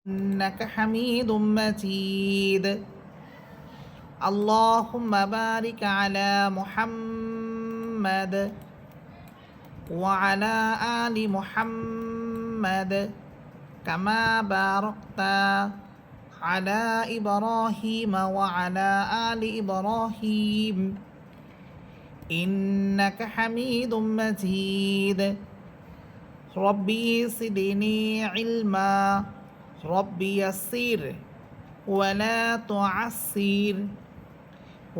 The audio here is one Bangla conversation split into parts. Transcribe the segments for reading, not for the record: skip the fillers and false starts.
إنك حميد مجيد. اللهم بارك على محمد وعلى آل محمد كما باركت على إبراهيم وعلى آل إبراهيم إنك حميد مجيد. ربي زدني علما ربي يسر ولا تعسر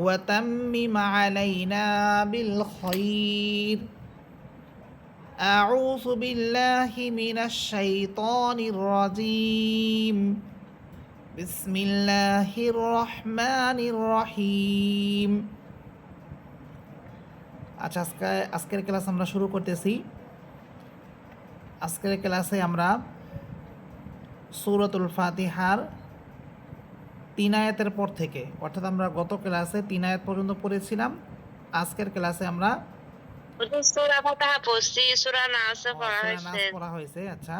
وتمم علينا بالخير. أعوذ بالله من الشيطان الرجيم. بسم الله الرحمن الرحيم. আচ্ছা, আজকের ক্লাস আমরা শুরু করতেছি। আজকের ক্লাসে আমরা সূরাতুল ফাতিহার 3 আয়াতের পর থেকে, অর্থাৎ আমরা গত ক্লাসে 3 আয়াত পর্যন্ত পড়েছিলাম। আজকের ক্লাসে আমরা সূরা ফাতিহা পড়ছি, সূরা নাস পড়া হয়েছে। আচ্ছা,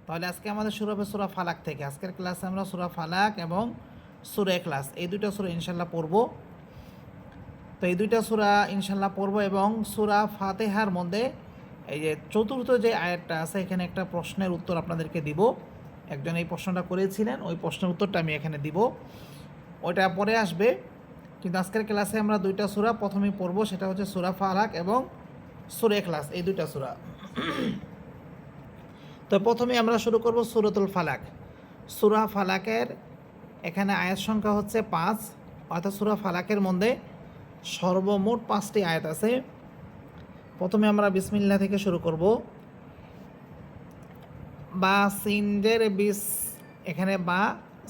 তাহলে আজকে আমাদের শুরু হবে সূরা ফালাক থেকে। আজকের ক্লাসে আমরা সূরা ফালাক এবং সূরা ইখলাস এই দুইটা সূরা ইনশাআল্লাহ পড়ব। তো এই দুইটা সূরা ইনশাআল্লাহ পড়ব এবং সূরা ফাতিহার মধ্যে এই যে চতুর্থ যে আয়াতটা আছে, এখানে একটা প্রশ্নের উত্তর আপনাদেরকে দিব। একজন এই প্রশ্নটা করেছিলেন, ওই প্রশ্নের উত্তরটা আমি এখানে দিব, ওইটা পরে আসবে। কিন্তু আজকের ক্লাসে আমরা দুইটা সূরা প্রথমেই পড়ব, সেটা হচ্ছে সূরা ফালাক এবং সূরা ইখলাস, এই দুইটা সূরা। তো প্রথমে আমরা শুরু করব সূরাতুল ফালাক। সূরা ফালাকের এখানে আয়াত সংখ্যা হচ্ছে 5, অর্থাৎ সূরা ফালাকের মধ্যে সর্বমোট 5টি আয়াত আছে। প্রথমে আমরা বিসমিল্লাহ থেকে শুরু করব। বা সিনজের বিস, এখানে বা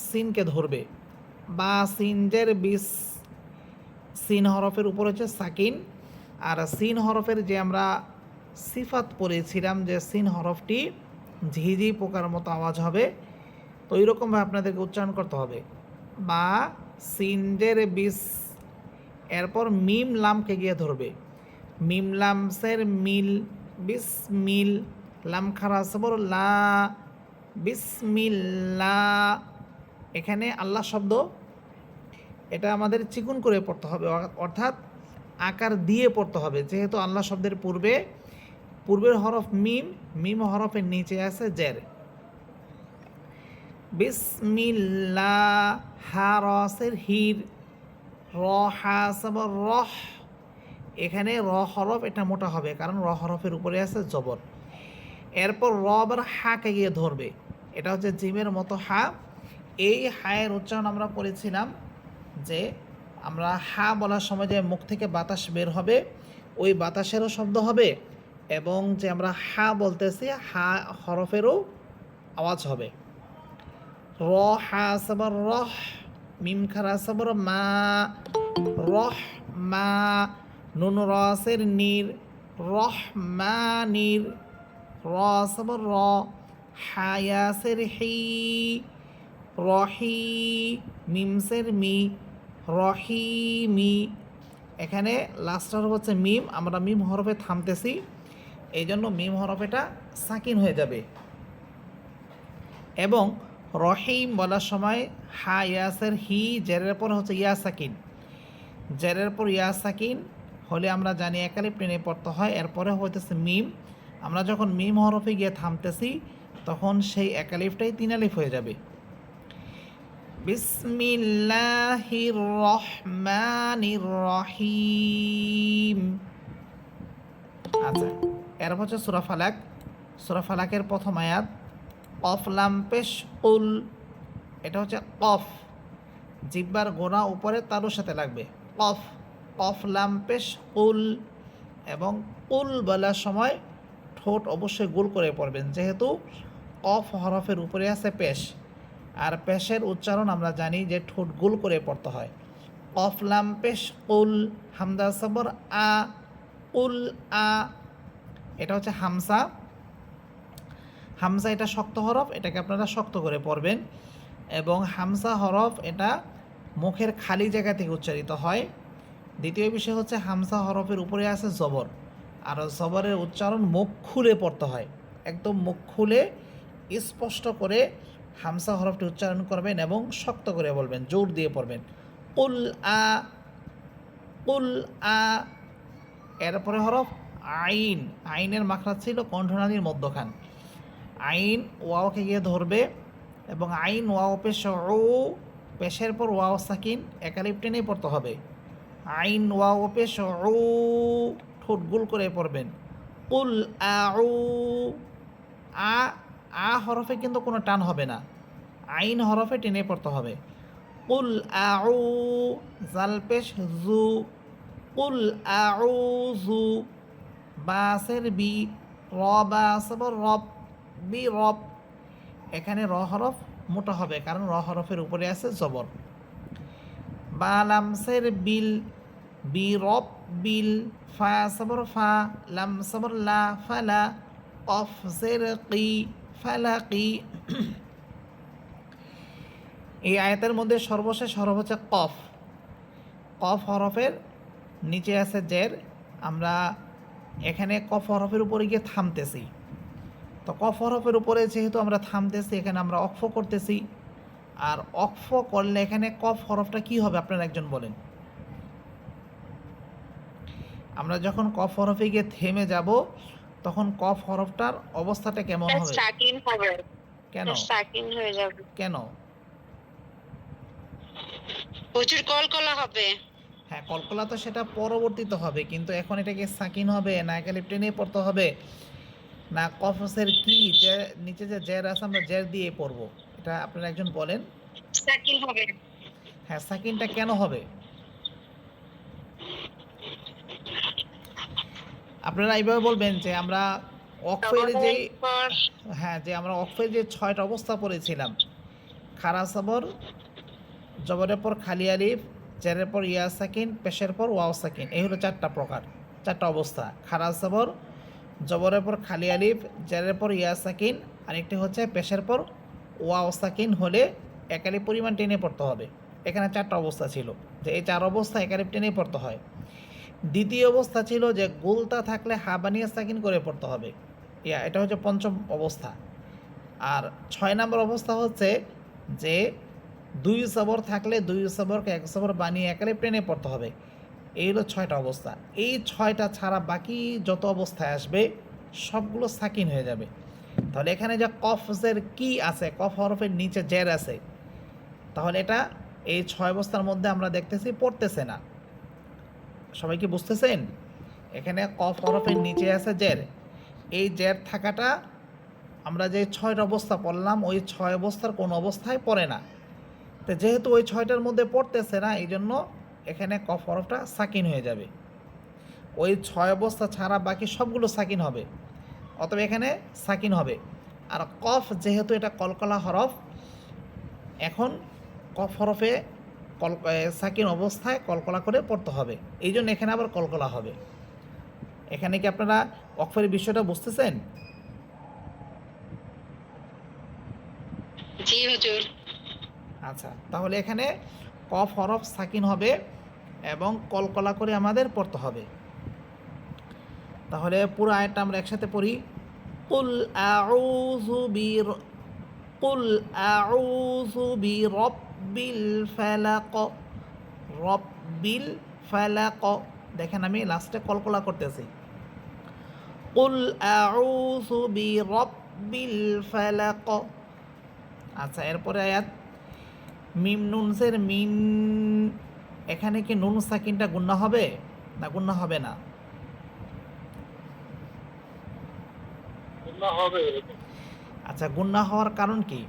সিনকে ধরবে। বা সিনজের বিস, সিন হরফের উপর হচ্ছে সাকিন। আর সিন হরফের যে আমরা সিফাত পড়েছিলাম, যে সিন হরফটি ঝিঝি পোকার মতো আওয়াজ হবে, তো ওইরকমভাবে আপনাদেরকে উচ্চারণ করতে হবে। বা সিনজের বিস, এরপর মিম লামকে গিয়ে ধরবে। মিম লামসের মিল, বিস মিল, লাম খারা সবর লা, বিসমিল্লা। এখানে আল্লাহ শব্দ, এটা আমাদের চিকুন করে পড়তে হবে, অর্থাৎ আকার দিয়ে পড়তে হবে। যেহেতু আল্লাহ শব্দের পূর্বের হরফ মিম, মিম হরফের নিচে আছে জের। বিসমিল্লাহ, হা রসের হির, র হা সবর রহ। এখানে র হরফ এটা মোটা হবে, কারণ র হরফের উপরে আছে জবর। এরপর র আবার হাকে গিয়ে ধরবে, এটা হচ্ছে জিমের মতো হা। এই হায়ের উচ্চারণ আমরা পড়েছিলাম যে আমরা হা বলার সময় যে মুখ থেকে বাতাস বের হবে, ওই বাতাসেরও শব্দ হবে, এবং যে আমরা হা বলতেছি হা হরফেরও আওয়াজ হবে। র হা সবর রহ, মিম খারা সবর মা, রহ মা, নুন রসের নির, রহ মা নির, র সবর র, হায়াসের হি, রহি, মিমসের মি, রহিমি। এখানে লাস্ট হরফ হচ্ছে মিম, আমরা মিম হরফে থামতেছি, এই জন্য মিম হরফ এটা সাকিন হয়ে যাবে। এবং রহিম বলার সময় হা ইয়াসের হি, জেরের পর হচ্ছে ইয়া সাকিন। জেরের পর ইয়া সাকিন হলে আমরা জানি একালিফ টেনে পড়তে হয়, এরপরে হইতেছে মিম। আমরা যখন মিম হরফে গিয়ে থামতেছি, তখন সেই একালিফটাই 3 আলিফ হয়ে যাবে। বিসমিল্লাহির রহমানির রহিম। আচ্ছা, এরপর হচ্ছে সূরা ফালাক। সূরা ফালাকের প্রথম আয়াত, কফ লাম পেশ কুল। এটা হচ্ছে কফ, জিব্বার গোনা উপরে তারুর সাথে লাগবে। কফ, কফ লাম পেশ কুল। এবং কুল বলার সময় ঠোঁট অবশ্যই গোল করে পড়বেন, যেহেতু কফ হরফের উপরে আছে পেশ, আর পেশের উচ্চারণ আমরা জানি যে ঠোঁট গোল করে পড়তে হয়। কফ লাম পেশ কুল, হামদা সবর আ, কুল আ। এটা হচ্ছে হামসা। হামসা এটা শক্ত হরফ, এটাকে আপনারা শক্ত করে পড়বেন। এবং হামসা হরফ এটা মুখের খালি জায়গা থেকে উচ্চারিত হয়। দ্বিতীয় বিষয় হচ্ছে হামসা হরফের উপরে আছে জবর, আর জবরের উচ্চারণ মুখ খুলে পড়তে হয়, একদম মুখ খুলে স্পষ্ট করে হামসা হরফটি উচ্চারণ করবেন এবং শক্ত করে বলবেন, জোর দিয়ে পড়বেন। কুল আ, কুল আ। এরপরে হরফ আইন। আইনের মাখরাজ ছিল কণ্ঠনালীর মধ্যখান। আইন ওয়াওকে গিয়ে ধরবে এবং আইন ওয়াও পেশ ও, পেশের পর ওয়াও সাকিন একালিপ টেনেই পড়তে হবে। আইন ওয়াও পেশ ও, ঠোঁট গোল করে পড়বেন। কুল আউ। আ, আ হরফে কিন্তু কোনো টান হবে না, আইন হরফে টেনে পড়তে হবে। কুল আউ, জাল পেশ জু, কুল আউযু। বাসের বি, র বাসবর রব, বি রব। এখানে র হরফ মোটা হবে কারণ র হরফের উপরে আছে জবর। বা লামসের বিল, বি রব বিল। ফা সবর ফা, লাম সবর লা, ফালা। কফ জের কি, ফালাকি। এই আয়াতের মধ্যে সর্বশেষ হরফ হচ্ছে কফ। কফ হরফের নিচে আছে জের। আমরা এখানে কফ হরফের উপরে গিয়ে থামতেছি, তো কফ হরফের উপরে যেহেতু আমরা থামতেছি এখানে আমরা অক্ফ করতেছি। আর অক্ফ করলে এখানে কফ হরফটা কি হবে আপনারা একজন বলেন। আমরা যখন কফ হরফে গিয়ে থেমে যাব তখন কফ হরফটার অবস্থাটা কেমন হবে? সাকিন হবে। কেন? সাকিন হয়ে যাবে। কেন? প্রচুর কলকলা হবে। হ্যাঁ, কলকলা তো সেটা পরবর্তীতে হবে, কিন্তু এখন এটাকে সাকিন হবে না একালিপ টেনে পড়তে হবে না কফসের কি যে নিচে যে জের আছে আমরা জের দিয়ে পড়বো, এটা আপনারা একজন বলেন। সাকিন হবে। হ্যাঁ, সাকিনটা কেন হবে? আপনারা এইভাবে বলবেন যে আমরা অক্ফের যে, হ্যাঁ, যে আমরা অক্ফের যে 6টা অবস্থা পড়েছিলাম, খারা সবর, জবরের পর খালি আলিফ, জেরের পর ইয়া সাকিন, পেশের পর ওয়াও সাকিন, এই হলো 4টা প্রকার, 4টা অবস্থা। খারা সবর, জবরের পর খালি আলিফ, জেরের পর ইয়া সাকিন, আরেকটি হচ্ছে পেশের পর ওয়াও সাকিন হলে একালিপ পরিমাণ টেনে পড়তে হবে। এখানে 4টা অবস্থা ছিল, যে এই 4 অবস্থা একালিপ টেনেই পড়তে হয়। দ্বিতীয় অবস্থা ছিল যে গোলতা থাকলে হা বানিয়ে সাকিন করে পড়তে হবে, এটা হচ্ছে পঞ্চম অবস্থা। আর 6 নম্বর অবস্থা হচ্ছে যে 2 সবর থাকলে 2 সবরকে 1 সবর বানিয়ে একালিপ টেনে পড়তে হবে। এই হলো 6টা অবস্থা। এই 6টা ছাড়া বাকি যত অবস্থায় আসবে সবগুলো সাকিন হয়ে যাবে। তাহলে এখানে যে কফের কি আছে, কফ হরফের নিচে জের আছে, তাহলে এটা এই 6 অবস্থার মধ্যে আমরা দেখতেছি পড়তেছে না। সবাই কি বুঝতেছেন? এখানে কফ হরফের নিচে আছে জের, এই জের থাকাটা আমরা যে 6টা অবস্থা পড়লাম ওই 6 অবস্থার কোনো অবস্থায় পড়ে না। তো যেহেতু ওই 6টার মধ্যে পড়তেছে না এই জন্য এখানে কফ হরফটা সাকিন হয়ে যাবে। ওই 6 অবস্থা ছাড়া বাকি সবগুলো সাকিন হবে, অতএব এখানে সাকিন হবে। আর কফ যেহেতু এটা কলকলা হরফ, এখন কফ হরফে সাকিন অবস্থায় কলকলা করে পড়তে হবে, এই জন্য এখানে আবার কলকলা হবে। এখানে কি আপনারা অক্ফের বিষয়টা বুঝতেছেন? জি হুজুর। আচ্ছা, তাহলে এখানে কফ হরফ সাকিন হবে এবং কলকলা করে আমাদের পড়তে হবে। তাহলে পুরো আয়াতটা আমরা একসাথে পড়ি। কুল আউযু বির, কুল আউযু বিরব্বিল ফালাক, রব্বিল ফালাক। দেখেন আমি লাস্টে কলকলা করতেছি। কুল আউযু বিরব্বিল ফালাক। আচ্ছা, এরপরে আয়াত মিম নুনসের মিন, এখানে কি নুন সাকিনটা গুন্না হবে না গুন্না হবে না? গুনাহ হবে। আচ্ছা, গুন্না হওয়ার কারণ কি?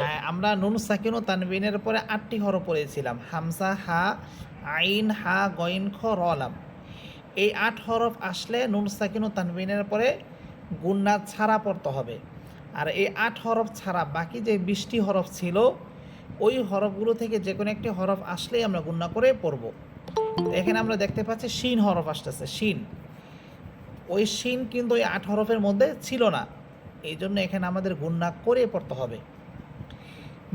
হ্যাঁ, আমরা নুন সাকিন ও তানবিনের পরে 8টি হরফ পড়েছিলাম, হামসা, হা, আইন, হা, গইন, খ, র, লাম। এই 8 হরফ আসলে নুন সাকিন ও তানবিনের পরে গুন্না ছাড়া পড়তে হবে। আর এই 8 হরফ ছাড়া বাকি যে 20টি হরফ ছিল ওই হরফগুলো থেকে যে কোনো একটি হরফ আসলেই আমরা গুন্না করে পড়ব। এখানে আমরা দেখতে পাচ্ছি শিন হরফ আসতেছে, শিন। ওই শিন কিন্তু ওই 8 হরফের মধ্যে ছিল না, এই জন্য এখানে আমাদের গুন্না করে পড়তে হবে।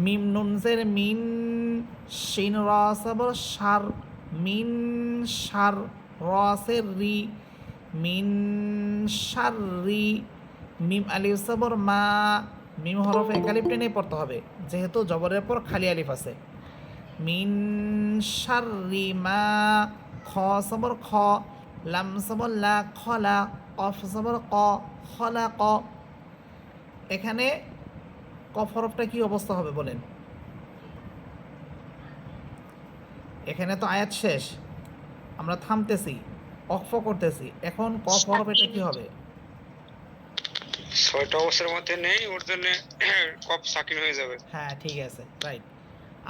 মিম নুনসের মিন, শিন র সবর সার, মিন সার, রসের রি, মিন শাররি, মিম আলিফ জবর মা, মিম হরফে এক আলিফ টেনে পড়তে হবে যেহেতু জবরের পর খালি আলিফ আছে। মিন শাররি মা, খ সবর খ, লাম সবর লা, খলা, কফ সবর ক, খলা ক। এখানে কফ হরফটা কি অবস্থা হবে বলেন? এখানে তো আয়াত শেষ, আমরা থামতেছি, অক্ফ করতেছি, এখন কফ হরফ এটা কি হবে? ছয়টা অবস্থার মধ্যে নেই, ওর জন্য কফ সাকিন হয়ে যাবে। হ্যাঁ ঠিক আছে, রাইট।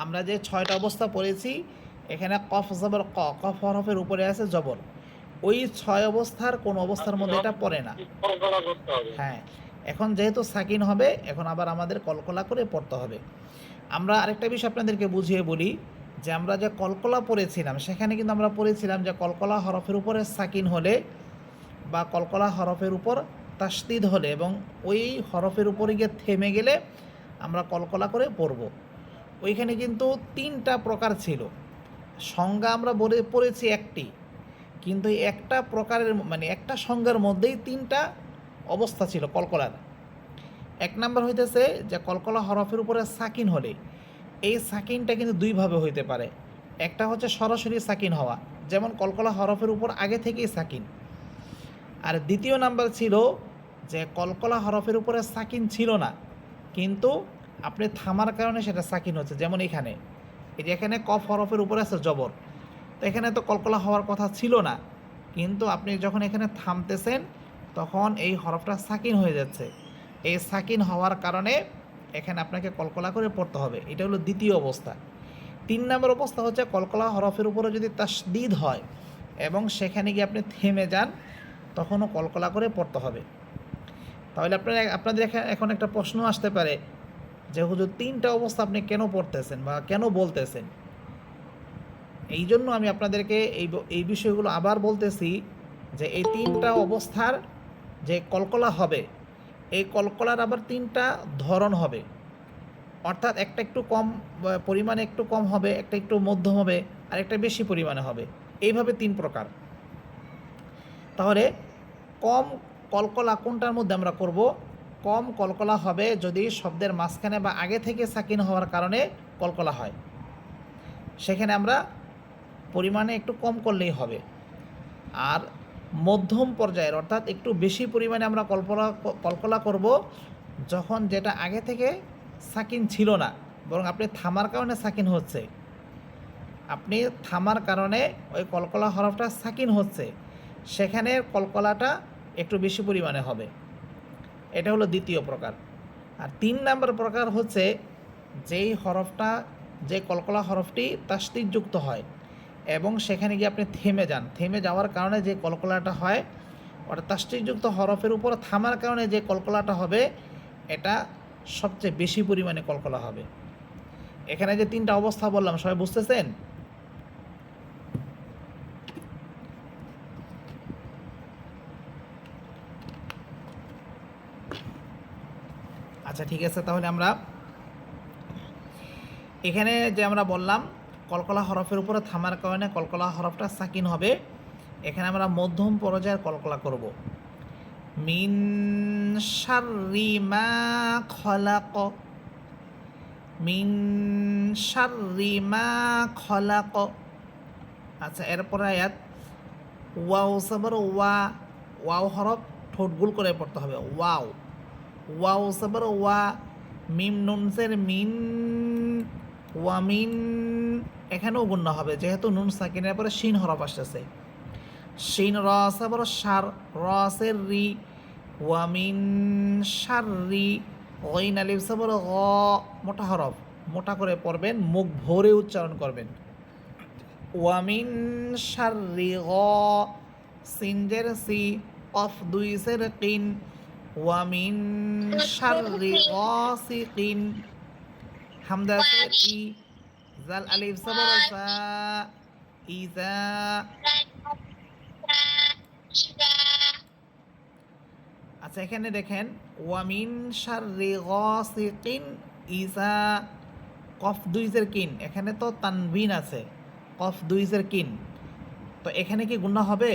আমরা যে 6টা অবস্থা পড়েছি এখানে কফ জবর ক, কফ হরফের উপরে আছে জবর, ওই 6 অবস্থার কোন অবস্থার মধ্যে এটা পড়ে না। হ্যাঁ, এখন যেহেতু সাকিন হবে এখন আবার আমাদের কলকলা করে পড়তে হবে। আমরা আরেকটা বিষয় আপনাদেরকে বুঝিয়ে বলি যে আমরা যে কলকলা পড়েছিলাম সেখানে কিন্তু আমরা পড়েছিলাম যে কলকলা হরফের উপরে সাকিন হলে বা কলকলা হরফের উপর তাসদিদ হলে এবং ওই হরফের উপরে গিয়ে থেমে গেলে আমরা কলকলা করে পড়ব। ওইখানে কিন্তু 3টা প্রকার ছিল, সংজ্ঞা আমরা পড়েছি একটি, কিন্তু এই একটা প্রকারের মানে একটা সংজ্ঞার মধ্যেই 3টা অবস্থা ছিল কলকলার। 1 নাম্বার হইতেছে যে কলকলা হরফের উপরে সাকিন হলে এই সাকিনটা কিন্তু দুইভাবে হইতে পারে। একটা হচ্ছে সরাসরি সাকিন হওয়া, যেমন কলকলা হরফের উপর আগে থেকেই সাকিন। আর দ্বিতীয় নাম্বার ছিল যে কলকলা হরফের উপরে সাকিন ছিল না কিন্তু আপনি থামার কারণে সেটা সাকিন হচ্ছে, যেমন এখানে এই যে এখানে কফ হরফের উপরে আছে জবর, তো এখানে তো কলকলা হওয়ার কথা ছিল না, কিন্তু আপনি যখন এখানে থামতেছেন তখন এই হরফটা সাকিন হয়ে যাচ্ছে। এই সাকিন হওয়ার কারণে এখানে আপনাকে কলকলা করে পড়তে হবে, এটা হলো দ্বিতীয় অবস্থা। 3 নম্বর অবস্থা হচ্ছে কলকলা হরফের উপরে যদি তাসদিদ হয় এবং সেখানে গিয়ে আপনি থেমে যান তখনও কলকলা করে পড়তে হবে। তাহলে আপনাদের এখন একটা প্রশ্ন আসতে পারে যে হুজুর 3টা অবস্থা আপনি কেন পড়তেছেন বা কেন বলতেছেন? এই জন্য আমি আপনাদেরকে এই বিষয়গুলো আবার বলতেছি যে এই 3টা অবস্থার যে কলকলা হবে এই কলকলার আবার 3টা ধরন হবে, অর্থাৎ একটা একটু কম পরিমাণে একটু কম হবে, একটা একটু মধ্যম হবে, আর একটা বেশি পরিমাণে হবে, এইভাবে 3 প্রকার। তাহলে কম কলকলা কোনটার মধ্যে আমরা করব? কম কলকলা হবে যদি শব্দের মাঝখানে বা আগে থেকে সাকিন হওয়ার কারণে কলকলা হয়, সেখানে আমরা পরিমাণে একটু কম করলেই হবে। আর মধ্যম পর্যায়ের অর্থাৎ একটু বেশি পরিমাণে আমরা কলকলা করব যখন যেটা আগে থেকে সাকিন ছিল না বরং আপনি থামার কারণে সাকিন হচ্ছে, আপনি থামার কারণে ওই কলকলা হরফটা সাকিন হচ্ছে, সেখানে কলকলাটা একটু বেশি পরিমাণে হবে। এটা হলো দ্বিতীয় প্রকার। আর 3 নম্বর প্রকার হচ্ছে যেই হরফটা যে কলকলা হরফটি তাসদিদযুক্ত হয় এবং সেখানে গিয়ে আপনি থেমে যান, থেমে যাওয়ার কারণে যে কলকলাটা হয় অর্থাৎ তাসদিদযুক্ত হরফের উপর থামার কারণে যে কলকলাটা হবে এটা সবচেয়ে বেশি পরিমাণে কলকলা হবে। এখানে যে 3টা অবস্থা বললাম সবাই বুঝতেছেন? আচ্ছা ঠিক আছে, তাহলে আমরা এখানে যে আমরা বললাম কলকলা হরফের উপরে থামার কারণে কলকলা হরফটা সাকিন হবে, এখানে আমরা মধ্যম পর্যায়ের কলকলা করব। মিন শাররি মা খলাক, মিন শাররি মা খলাক। আচ্ছা এরপর আয়াত ওয়াও সবর ওয়া, ওয়াও হরফ ঠোঁট গুল করে পড়তে হবে, ওয়াও, ওয়াও সবর ওয়া, মিম নুনসের মিন, ওয়ামিন, এখানেও গুণনা হবে যেহেতু নুন সাকিনের পরে শিন হরফ আসতেছে। শিন র সবর সার, রসের রি, ওয়ামিন শাররি, গইন আলিফ সবর গ, মোটা হরফ, মোটা করে পড়বেন, মুখ ভরে উচ্চারণ করবেন। ওয়ামিন শাররি গ, সিনজের সি, কফ দুইসের কিন, ওয়ামিন শাররি গাসিকিন, হামদাসের ই, জাল আলিফ সবর সা, ইজা। আচ্ছা এখানে দেখেন ওয়ামিন শাররি গাসিকিন ইজা, কফ দুইজের কিন, এখানে তো তানবিন আছে, কফ দুইজের কিন, তো এখানে কি গুণা হবে?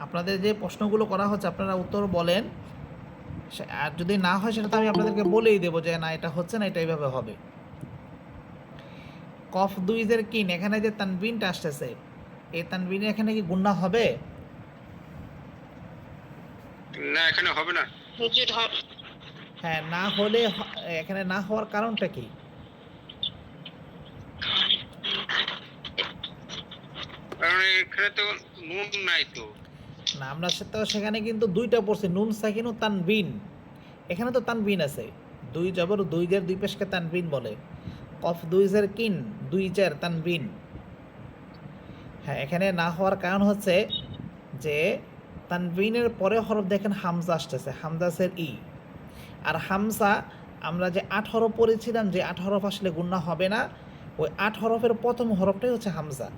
আপনাদের যে প্রশ্নগুলো করা হচ্ছে আপনারা উত্তর বলেন, আর যদি না হয় সেটা তো আমি আপনাদেরকে বলেই দেবো যে না এটা হচ্ছে না, এটা এইভাবে হবে। কফ দুইজের কিন, এখানে যে তানবিনটা আসতেছে, এই তানবিনে এখানে কি গুণা হবে? না, এখানে হবে না। হুজুর হ্যাঁ, না হলে এখানে না হওয়ার কারণটা কি? কারণ এখানে তো নুন নাই তো। না, আমরা সেখানে কিন্তু দুইটা পড়ছি, নুন সাকিন ও তানবিন। এখানে তো তানবিন আছে, দুই জবর দুই জের দুই পেশকে তানবিন বলে। কফ দুই জের কিন, দুই জের তানবিন। হ্যাঁ, এখানে না হওয়ার কারণ হচ্ছে যে তানবিনের পরে হরফ দেখেন হামজা আসতেছে, হামজাসের ই। আর হামজা আমরা যে ৮ হরফ পড়েছিলাম, যে ৮ হরফ আসলে গুণা হবে না, ওই ৮ হরফের প্রথম হরফটাই হচ্ছে হামজা।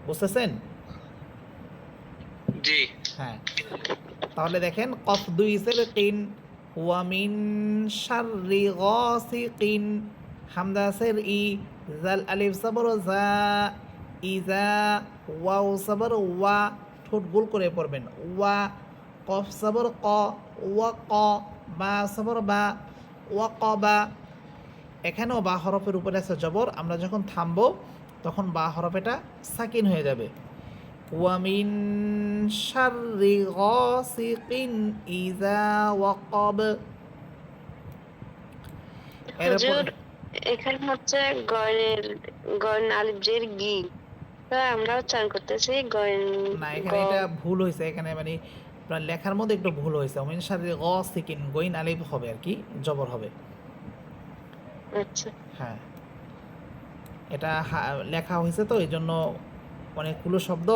বুঝতেছেন? জি। হ্যাঁ, তাহলে দেখেন কফ দুই জের কিন, ওয়া মিন শাররি গাসিকিন, হামজাসের ই, জাল আলিফ জবর জা, ইজা, ওয়াও জবর ওয়া, ঠোঁট গোল করে পড়বেন, ওয়া, কফ জবর ক, ওয়া ক, বা জবর বা, ওয়া ক বা। এখানেও বা হরফের উপরে আছে জবর, আমরা যখন থামবো তখন বা হরফ এটা সাকিন হয়ে যাবে। ওয়ামিন শাররি গাসিকিন ইযা ওয়াকাব। হুজুর এখানে হচ্ছে গয়ের আলিফ জের গি, তো আমরা উচ্চারণ করতেছি গয়েন। না, এখানে এটা ভুল হয়েছে, এখানে মানে আপনার লেখার মধ্যে একটু ভুল হয়েছে। ওয়ামিন শাররি গাসিকিন, গইন আলিফ হবে আর কি, জবর হবে। আচ্ছা। হ্যাঁ, এটা লেখা হয়েছে তো এই জন্য অনেকগুলো শব্দ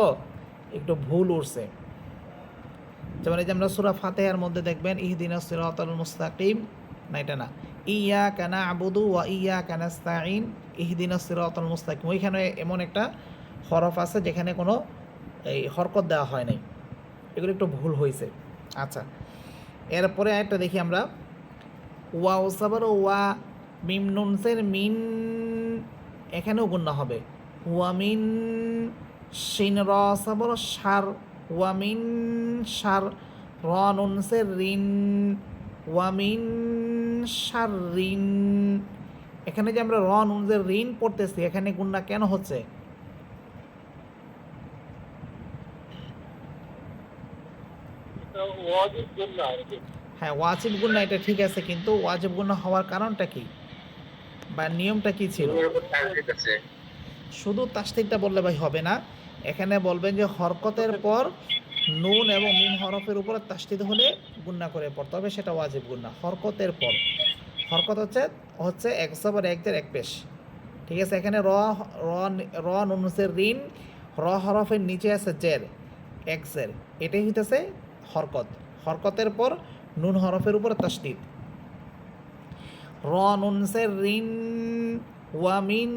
একটু ভুল উঠছে। যেমন এই যে আমরা সূরা ফাতিহার মধ্যে দেখবেন ইহদিনাস সিরাতাল মুস্তাকিম, না এটা না, ইয়াকা না'বুদু ওয়া ইয়াকা নাস্তাঈন, ইহদিনাস সিরাতাল মুস্তাকিম, ওইখানে এমন একটা হরফ আছে যেখানে কোনো এই হরকত দেওয়া হয় নাই, এগুলো একটু ভুল হয়েছে। আচ্ছা, এরপরে আরেকটা দেখি আমরা, ওয়াও সাবর ওয়া, মিম নুনসের মিন, এখানেও গুণা হবে। ওয়ামিন, শিন র সাবর সার, ওয়ামিন সার, র নুনসের রিন, ওয়ামিন সার রিন। এখানে যে আমরা র নুনসের রিন পড়তেছি, এখানে গুণা কেন হচ্ছে? হ্যাঁ, ওয়াজিব গুণা, এটা ঠিক আছে, কিন্তু ওয়াজিব গুণা হওয়ার কারণটা কি বা নিয়মটা কি ছিল? শুধু তাসদীদটা বললে ভাই হবে না, এখানে বলবেন যে হরকতের পর নুন এবং মিম হরফের উপরে তাসদীদ হলে গুণা করে পড়তে হবে, সেটা ওয়াজিব গুণা। হরকতের পর, হরকত হচ্ছে এক জবর এক জের এক পেশ, ঠিক আছে? এখানে র র র নুনসের রিন, র হরফের নিচে আছে জের, এক জের, এটাই হইতেছে হরকত। হরকতের পর নুন হরফের উপরে তাসদীদ। র নুনসের রিন, ওয়ামিন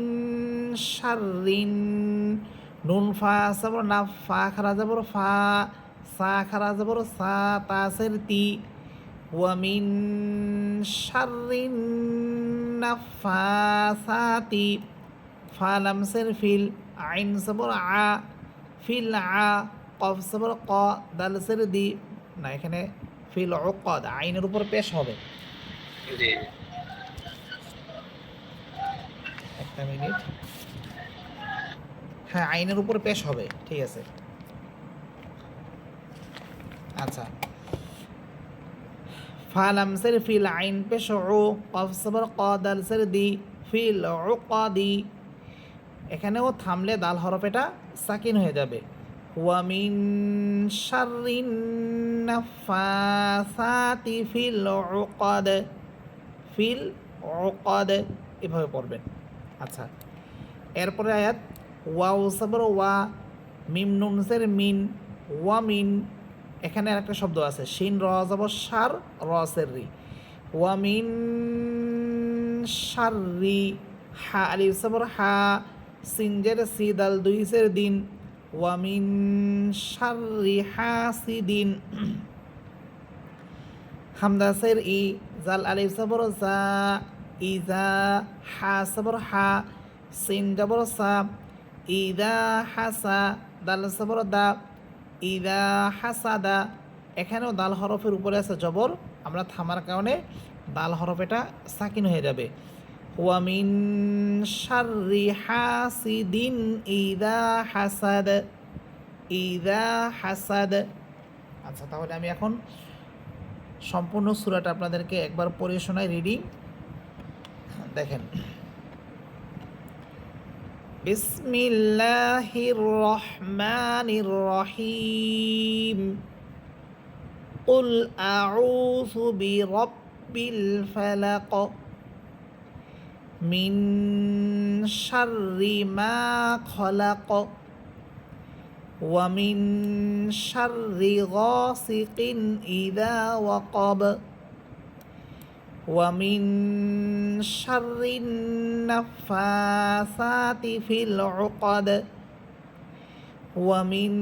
শাররিন, নুন ফা সাবর না, ফা খারা যাবর ফা, সা খারা যাবর সা, তাসের তি, ওয়ামিন শাররিন নাফাসাতি, ফা লামসের ফিল, আইন সাবর আ, ফিল আ, কফ সাবর ক, দালসের দি, না এখানে ফিল উকদ, আইনের উপর পেশ হবে। জি। একটা মিনিট, হ্যাঁ আইনের উপর পেশ হবে, ঠিক আছে। আচ্ছা, ফালামসের ফিল আইন পেশ ও, কফ সাবর ক, দালসের দি, ফিল উকদি। এখানেও থামলে দাল হরফ এটা সাকিন হয়ে যাবে। ওয়ামিন শাররিন নাফাসাতি ফিল উকদ, ফিল উকদ, এভাবে পড়বেন। আচ্ছা, এরপরে আয়াত, ওয়াও সাবর ওয়া, মিম নুনসের মিন, ওয়ামিন, এখানে একটা শব্দ আছে শিন র যাবর সার, রসের রি, ওয়ামিন শাররি, হা আলিফ সাবর হা, সিনজের সি, দাল দুইসের দিন, ওয়ামিন শাররি হাসিদিন, হামদাসের ই, জাল আলিফ সাবর জা, ইজা, হা সাবর হা, সিন যাবর সা, ইদা হাসা, দাল সাবর দা, ইদা হাসাদা, এখানেও দাল হরফের উপরে আছে জবর, আমরা থামার কারণে দাল হরফ এটা সাকিন হয়ে যাবে। ওয়া মিন শাররি হাসিদিন ইদা হাসাদ, ইদা হাসাদ। আচ্ছা, তাহলে আমি এখন সম্পূর্ণ সূরাটা আপনাদেরকে একবার পড়ে শোনাই। রিডিং দেখেন। বিসমিল্লাহির রহমানির রহিম। কুল আউযু বিরাব্বিল ফালাক মিন শাররি মা খলাক ওয়া মিন শাররি গাসিকিন ইযা ওয়াকাব ওয়া মিন শাররিন নাফাসাতি ফিল উকাদ ওয়া মিন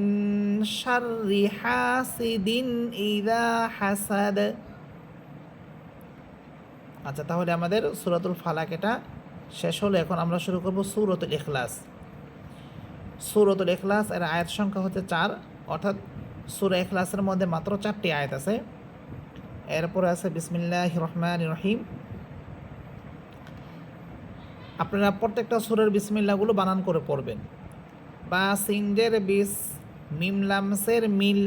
শাররি হাসিদিন ইযা হাসাদ। আচ্ছা, তাহলে আমাদের সূরাতুল ফালাক এটা শেষ হলো। এখন আমরা শুরু করব সূরাতুল ইখলাস। সূরাতুল ইখলাস এর আয়াত সংখ্যা হচ্ছে 4, অর্থাৎ সূরা ইখলাসের মধ্যে মাত্র 4টি আয়াত আছে। এরপরে আছে বিসমিল্লাহির রহমানির রহিম। আপনারা প্রত্যেকটা সূরার বিসমিল্লাহগুলো বানান করে পড়বেন। বা সিনজের বিস, মিম লামসের মিল,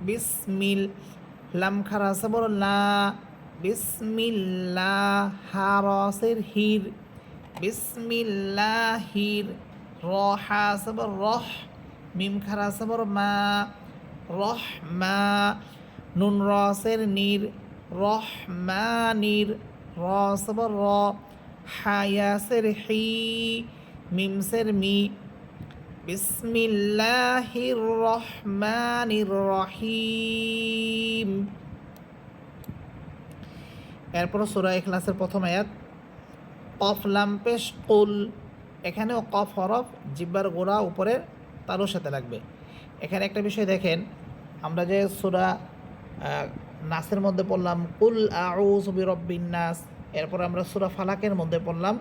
বিসমিল, লাম খারা সবর লা, বিসমিল্লাহ, হা রসের হির, বিসমিল্লাহির, র হা সবর রহ, মিম খারা সবর মা, রহমা, নুন রসের নির, রহমানির, র সবর র, হায়াসের হি, মিমসের মি। বিসমিল্লাহির রহমানির রহিম। এরপর সূরা ইখলাসের প্রথম আয়াত, কফ লাম পেশ কুল। এখানেও কফ হরফ জিব্বার গোড়া উপরের তালুর সাথে লাগবে। এখানে একটা বিষয় দেখেন, আমরা যে সূরা নাসের মধ্যে পড়লাম কুল আউযু বিরাব্বিন নাস, এরপর আমরা সূরা ফালাকের মধ্যে পড়লাম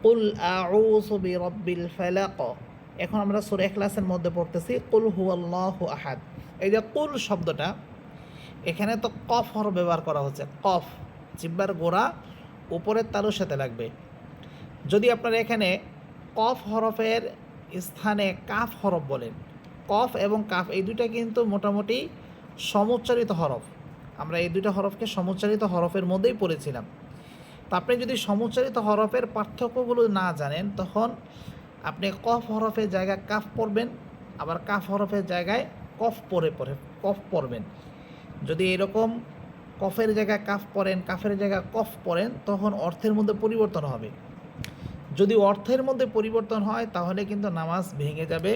কুল আউযু বিরাব্বিল ফালাক। এখন আমরা সূরা ইখলাসের মধ্যে পড়তেছি কুল হুয়াল্লাহু আহাদ। এই যে কুল শব্দটা, এখানে তো কফ হরফ ব্যবহার করা হচ্ছে। কফ জিব্বার গোড়া উপরের তালুর সাথে লাগবে। যদি আপনারা এখানে কফ হরফের স্থানে কাফ হরফ বলেন, কফ এবং কাফ এই দুইটা কিন্তু মোটামুটি সমুচ্চারিত হরফ। আমরা এই দুইটা হরফকে সমুচ্চারিত হরফের মধ্যেই পড়েছিলাম। তো আপনি যদি সমুচ্চারিত হরফের পার্থক্যগুলো না জানেন, তখন আপনি কফ হরফের জায়গায় কাফ পড়বেন, আবার কাফ হরফের জায়গায় কফ কফ পড়বেন। যদি এরকম কফের জায়গায় কাফ পড়েন, কাফের জায়গায় কফ পড়েন, তখন অর্থের মধ্যে পরিবর্তন হবে। যদি অর্থের মধ্যে পরিবর্তন হয় তাহলে কিন্তু নামাজ ভেঙে যাবে,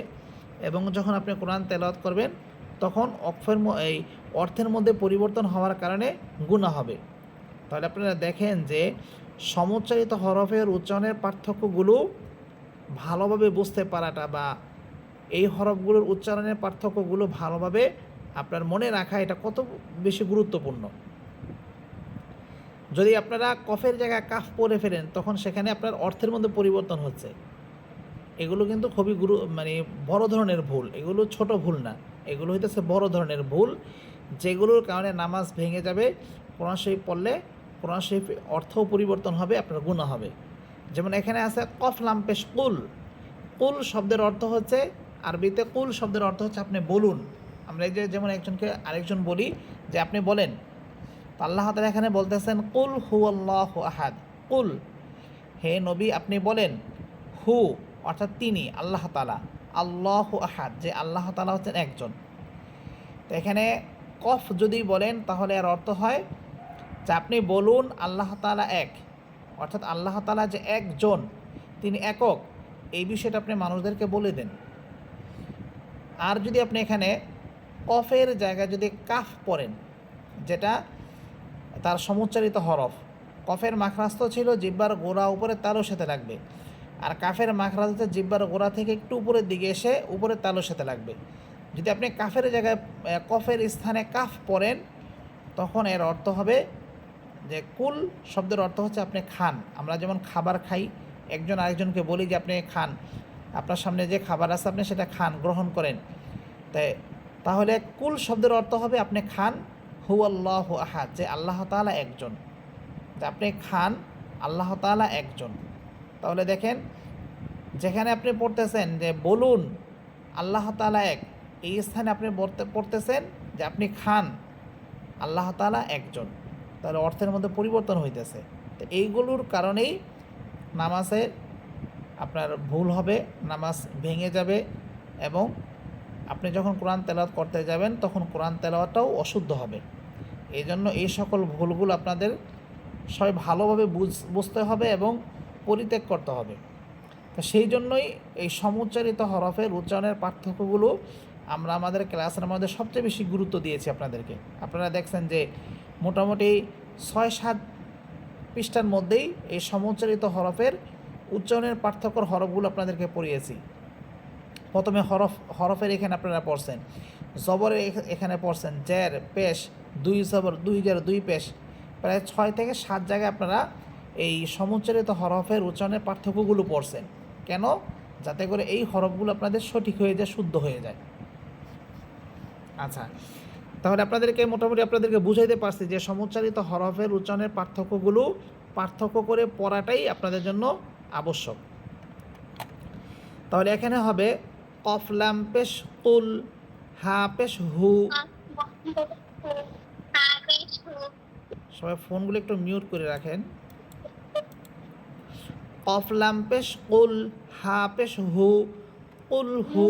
এবং যখন আপনি কোরআন তেলাওয়াত করবেন তখন এই অর্থের মধ্যে পরিবর্তন হওয়ার কারণে গুনাহ হবে। তাহলে আপনারা দেখেন যে সমুচ্চারিত হরফের উচ্চারণের পার্থক্যগুলো ভালোভাবে বুঝতে পারাটা, বা এই হরফগুলোর উচ্চারণের পার্থক্যগুলো ভালোভাবে আপনার মনে রাখা, এটা কত বেশি গুরুত্বপূর্ণ। যদি আপনারা কফের জায়গায় কাফ পড়ে ফেলেন, তখন সেখানে আপনার অর্থের মধ্যে পরিবর্তন হচ্ছে। এগুলো কিন্তু খুবই বড় ধরনের ভুল। এগুলো ছোট ভুল না, এগুলো হইতেছে বড় ধরনের ভুল, যেগুলোর কারণে নামাজ ভেঙে যাবে। কোরআন শরীফ পড়লে কোরআন শরীফ অর্থও পরিবর্তন হবে, আপনার গুনাহ হবে। যেমন এখানে আছে কফ লাম পেশ কুল। কুল শব্দের অর্থ হচ্ছে, আরবিতে কুল শব্দের অর্থ হচ্ছে আপনি বলুন। আমরা এই যে যেমন একজনকে আরেকজন বলি যে আপনি বলেন, তো আল্লাহ তাআলা এখানে বলতেছেন কুল হুয়াল্লাহু আহাদ। কুল, হে নবী আপনি বলেন, হু অর্থাৎ তিনি, আল্লাহ তাআলা, আল্লাহু আহাদ যে আল্লাহ তাআলা হচ্ছেন একজন। তো এখানে কফ যদি বলেন তাহলে এর অর্থ হয় যে আপনি বলুন আল্লাহ তাআলা এক, অর্থাৎ আল্লাহ তাআলা যে একজন, তিনি একক, এই বিষয়টা আপনি মানুষদেরকে বলে দেন। আর যদি আপনি এখানে কফের জায়গায় যদি কাফ পড়েন, যেটা তার সমুচ্চারিত হরফ, কফের মাখরাজ তো ছিল জিব্বার গোড়া উপরে তালুর সাথে লাগবে, আর কাফের মাখরাজ হচ্ছে জিব্বার গোড়া থেকে একটু উপরের দিকে এসে উপরের তালুর সাথে লাগবে। যদি আপনি কাফের জায়গায় কফের স্থানে কাফ পড়েন, তখন এর অর্থ হবে যে কুল শব্দের অর্থ হচ্ছে আপনি খান। আমরা যেমন খাবার খাই, একজন আরেকজনকে বলি যে আপনি খান, আপনার সামনে যে খাবার আছে আপনি সেটা খান, গ্রহণ করেন। তাই তাহলে কুল শব্দের অর্থ হবে আপনি খান, হু আল্লাহু আহাদ, যে আল্লাহ তাআলা একজন, যে আপনি খান, আল্লাহ তাআলা একজন। তাহলে দেখেন, যেখানে আপনি পড়তেছেন যে বলুন আল্লাহ তাআলা এক, এই স্থানে আপনি পড়তেছেন যে আপনি খান, আল্লাহ তাআলা একজন। তাহলে অর্থের মধ্যে পরিবর্তন হইতেছে। তো এইগুলোর কারণেই নামাজে আপনার ভুল হবে, নামাজ ভেঙে যাবে, এবং আপনি যখন কোরআন তেলাওয়াত করতে যাবেন তখন কোরআন তেলাওয়াতটাও অশুদ্ধ হবে। এই জন্য এই সকল ভুলগুলো আপনাদের সবাই ভালোভাবে বুঝতে হবে এবং পরিত্যাগ করতে হবে। তো সেই জন্যই এই সমুচ্চারিত হরফের উচ্চারণের পার্থক্যগুলো আমরা আমাদের ক্লাসের মধ্যে সবচেয়ে বেশি গুরুত্ব দিয়েছি আপনাদেরকে। আপনারা দেখছেন যে মোটামুটি 6-7 পৃষ্ঠার মধ্যেই এই সমুচ্চারিত হরফের উচ্চারণের পার্থক্যর হরফগুলো আপনাদেরকে পড়িয়েছি। প্রথমে হরফের এখানে আপনারা পড়ছেন, জবরের এখানে পড়ছেন, জের, পেশ, 2 জবর 2 জের 2 পেশ, প্রায় 6 থেকে 7 জায়গায় আপনারা এই সমুচ্চারিত হরফের উচ্চারণের পার্থক্যগুলো পড়ছেন। কেন? যাতে করে এই হরফগুলো আপনাদের সঠিক হয়ে যায়, শুদ্ধ হয়ে যায়। আচ্ছা, তাহলে আপনাদেরকে বুঝাইতে পারছি যে সমুচ্চারিত হরফের উচ্চারণের পার্থক্যগুলো পার্থক্য করে পড়াটাই আপনাদের জন্য আবশ্যক। তাহলে এখানে হবে কফ লাম পেশ কুল, হা পেশ হু। সবাই ফোনগুলো একটু মিউট করে রাখেন। কফ লাম পেশ কুল, হা পেশ হু, কুল হু।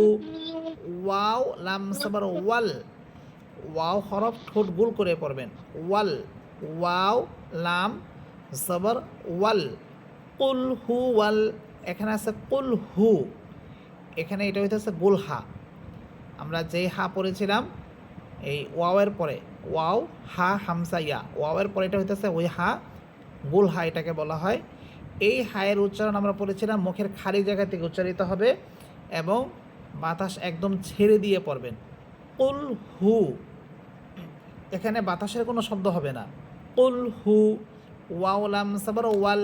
ওয়াও লাম সাবার ওয়াল, ওয়াও হরফ ঠোঁট গোল করে পড়বেন, ওয়াল, ওয়াও লাম সাবার ওয়াল, কুল হু ওয়াল। এখানে আছে কুল হু, এখানে এটা হইতেছে গোল হা। আমরা যেই হা পড়েছিলাম এই ওয়াওয়ের পরে, ওয়াও হা হামসা ইয়া, ওয়াওয়ের পরে এটা হইতেছে ওই হা, গোল হা এটাকে বলা হয়। এই হায়ের উচ্চারণ আমরা পড়েছিলাম মুখের খালি জায়গা থেকে উচ্চারিত হবে এবং বাতাস একদম ছেড়ে দিয়ে পড়বেন। কুল হু, এখানে বাতাসের কোনো শব্দ হবে না। কুল হু, ওয়াও লাম সাবার ওয়াল,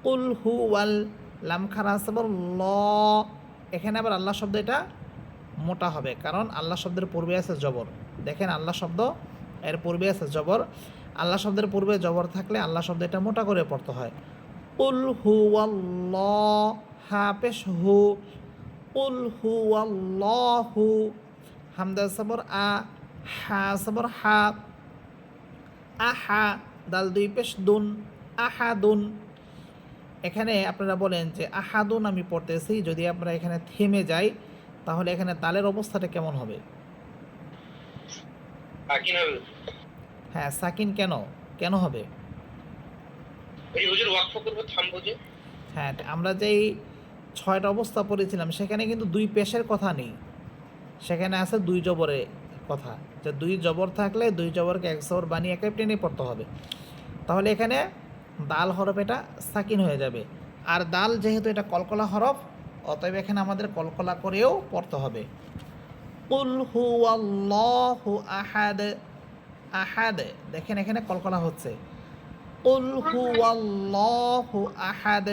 কুল হু ওয়াল, লাম খারা সাবার ল। এখানে আবার আল্লাহ শব্দ এটা মোটা হবে, কারণ আল্লাহ শব্দের পূর্বে আছে জবর। দেখেন, আল্লাহ শব্দ এর পূর্বে আছে জবর, আল্লাহ শব্দের পূর্বে জবর থাকলে আল্লাহ শব্দ এটা মোটা করে পড়তে হয়। কুল হু আল্লাহ, হা পেশ হু, কুল হু আল্লাহু, হামদা সাবর আ, হা সাবর হা, আহা, দাল 2 পেশ দুন, আহাদুন। এখানে আপনারা বলেন যে আহাদুন আমি পড়তেছি, যদি আমরা এখানে থেমে যাই তাহলে এখানে তালের অবস্থাটা কেমন হবে? সাকিন হবে। হ্যাঁ, সাকিন কেন কেন হবে? এই হুজুর ওয়াকফ করব, থামবো যে। হ্যাঁ, আমরা যেই 6টা অবস্থা পড়েছিলাম সেখানে কিন্তু 2 পেশের কথা নেই, সেখানে আছে 2 জবরের কথা, যে 2 জবর থাকলে 2 জবরকে 1 জবর বানিয়ে একে টেনে পড়তে হবে। তাহলে এখানে দাল হরফ এটা সাকিন হয়ে যাবে, আর দাল যেহেতু এটা কলকলা হরফ, অতএব এখানে আমাদের কলকলা করেও পড়তে হবে। কুল হু আল্লাহু আহাদ, আহাদ, দেখেন এখানে কলকলা হচ্ছে, কুল হু আল্লাহু আহাদ।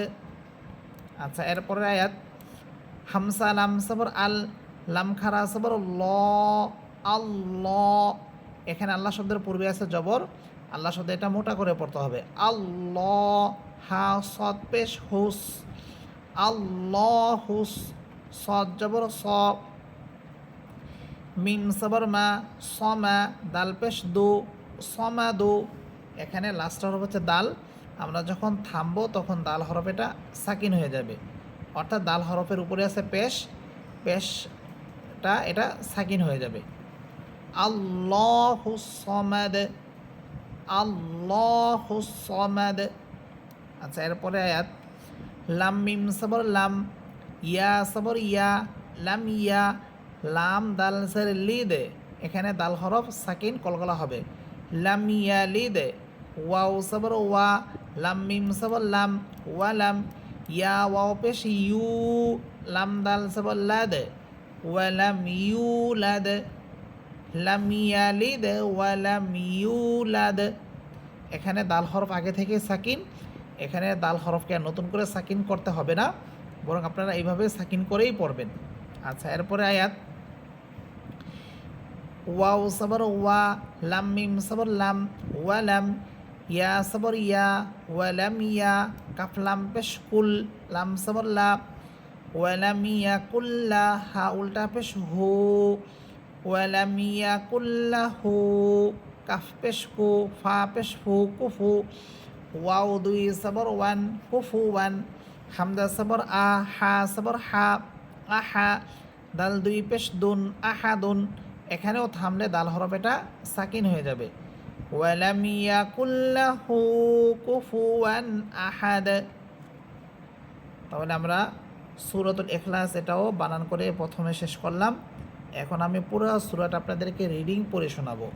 আচ্ছা, এরপরে আয়াত, হামসা লাম সাবর আল, লাম খারা সাবর ল, আল্লাহ। এখানে আল্লাহ শব্দের পূর্বে আছে জবর, আল্লাহ শব্দ এটা মোটা করে পড়তে হবে। আল্লাহ, হা সদ পেশ হুস, আল্লাহ হুস, সদ জবর স, মিম সাবর মা, সমা, দাল পেশ দু, সমা দু। এখানে লাস্ট হরফ হচ্ছে দাল, আমরা যখন থামবো তখন দাল হরফ এটা সাকিন হয়ে যাবে, অর্থাৎ দাল হরফের উপরে আছে পেশ, পেশটা এটা সাকিন হয়ে যাবে। আল্লাহুস সামাদ, আল্লাহুস সামাদ। আচ্ছা, এরপরে আয়াত, লাম মিম সাবর লাম, ইয়া সাবর ইয়া, লাম ইয়া, লাম দাল সের লিদ, এখানে দাল হরফ সাকিন কলকলা হবে, লাম ইয়া লিদ। ওয়াও সাবর ওয়া, লাম মিম সাবর লাম, ওয়া লাম, ইয়া ওয়াও পেশ ইউ, লাম দাল সাবর লাদ, ওয়া লাম ইউলাদ, লাম ইয়ালিদ ওয়া লাম ইউলাদ। এখানে দাল হরফ আগে থেকে সাকিন, এখানে দাল হরফকে আর নতুন করে সাকিন করতে হবে না, বরং আপনারা এইভাবে সাকিন করেই পড়বেন। আচ্ছা, এরপরে আয়াত, ওয়াও সবর ওয়া, লাম মিম সবর লাম, ওয়ালাম, ইয়া সবর ইয়া, ওয়ালাম ইয়া, কাফ লাম পেশ কুল, লাম সবর লা, ওয়ালাম ইয়াকুল্লা, হা উল্টা পেশ হু, ওয়ালাম ইয়াকুল্লাহু, কাফ পেশ কু, ফা পেশ ফু, কুফু, ওয়াও দুই সবর ওয়ান, কুফু ওয়ান, হামদা সবর আ, হা সবর হা, আহা, দাল দুই পেশ দুন, আহাদুন। এখানেও থামলে দাল হরফ এটা সাকিন হয়ে যাবে। ওয়ালাম ইয়াকুল্লাহু কুফুয়ান আহাদ। তাহলে আমরা সূরাতুল ইখলাস এটাও বানান করে প্রথমে শেষ করলাম। এখন আমি পুরো সূরাটা আপনাদেরকে রিডিং পড়ে শোনাবো।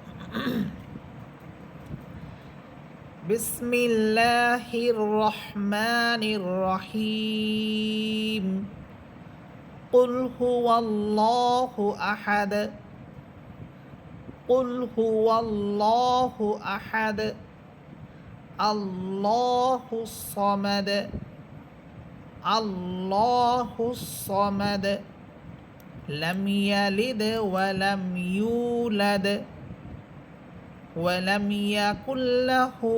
বিসমিল্লাহির রহমানির রহিম। কুল হুয়াল্লাহু আহাদ। কুল হুয়াল্লাহু আহাদ। আল্লাহুস সামাদ। আল্লাহুস সামাদ। লাম ইয়ালিদ ওয়া লাম ইউলাদ ওয়া লাম ইয়াকুল লাহু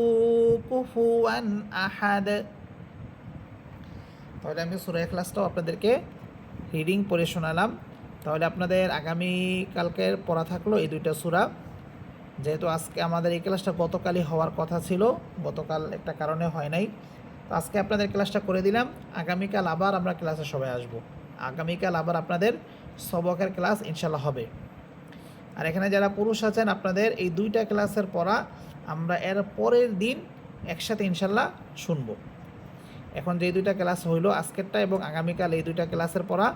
কুফুয়ান আহাদ। তাহলে আমি সূরা ইখলাসটাও আপনাদেরকে রিডিং পড়ে শোনালাম। তাহলে আপনাদের আগামী কালকের পড়া থাকলো এই দুইটা সূরা। যেহেতু আজকে আমাদের এই ক্লাসটা গতকালই হওয়ার কথা ছিল, গতকাল একটা কারণে হয় নাই, তো আজকে আপনাদের ক্লাসটা করে দিলাম। আগামীকাল আবার আমরা ক্লাসে সবাই আসব। আগামীকাল আবার আপনাদের সবকের ক্লাস ইনশাল্লাহ হবে। আর এখানে যারা পুরুষ আছেন আপনাদের এই দুইটা ক্লাসের পড়া আমরা এর পরের দিন একসাথে ইনশাল্লাহ শুনব। এখন যে দুইটা ক্লাস হইলো আজকেরটা এবং আগামীকাল এই দুইটা ক্লাসের পড়া,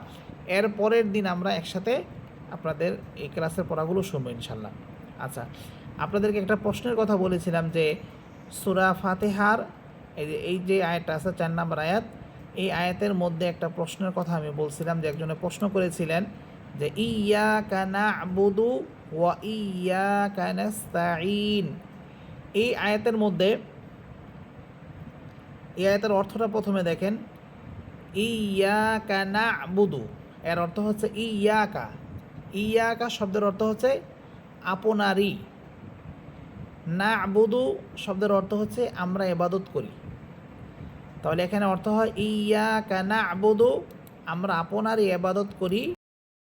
এর পরের দিন আমরা একসাথে আপনাদের এই ক্লাসের পড়াগুলো শুনবো ইনশাল্লাহ। আচ্ছা, আপনাদেরকে একটা প্রশ্নের কথা বলেছিলাম যে সূরা ফাতিহার এই যে আয়াতটা আছে 4 নম্বর আয়াত, এই আয়াতের মধ্যে একটা প্রশ্নের কথা আমি বলছিলাম যে একজনে প্রশ্ন করেছিলেন যে ইয়াকা না'বুদু ওয়া ইয়াকা নাস্তাঈন। এই আয়াতের মধ্যে এই আয়াতের অর্থটা প্রথমে দেখেন। ইয়াকা না'বুদু এর অর্থ হচ্ছে ইয়াকা। ইয়াকা শব্দের অর্থ হচ্ছে আপনারই। না'বুদু শব্দের অর্থ হচ্ছে আমরা ইবাদত করি। তাহলে এখানে অর্থ হয় ইয়াকা না'বুদু আমরা আপনারই ইবাদত করি।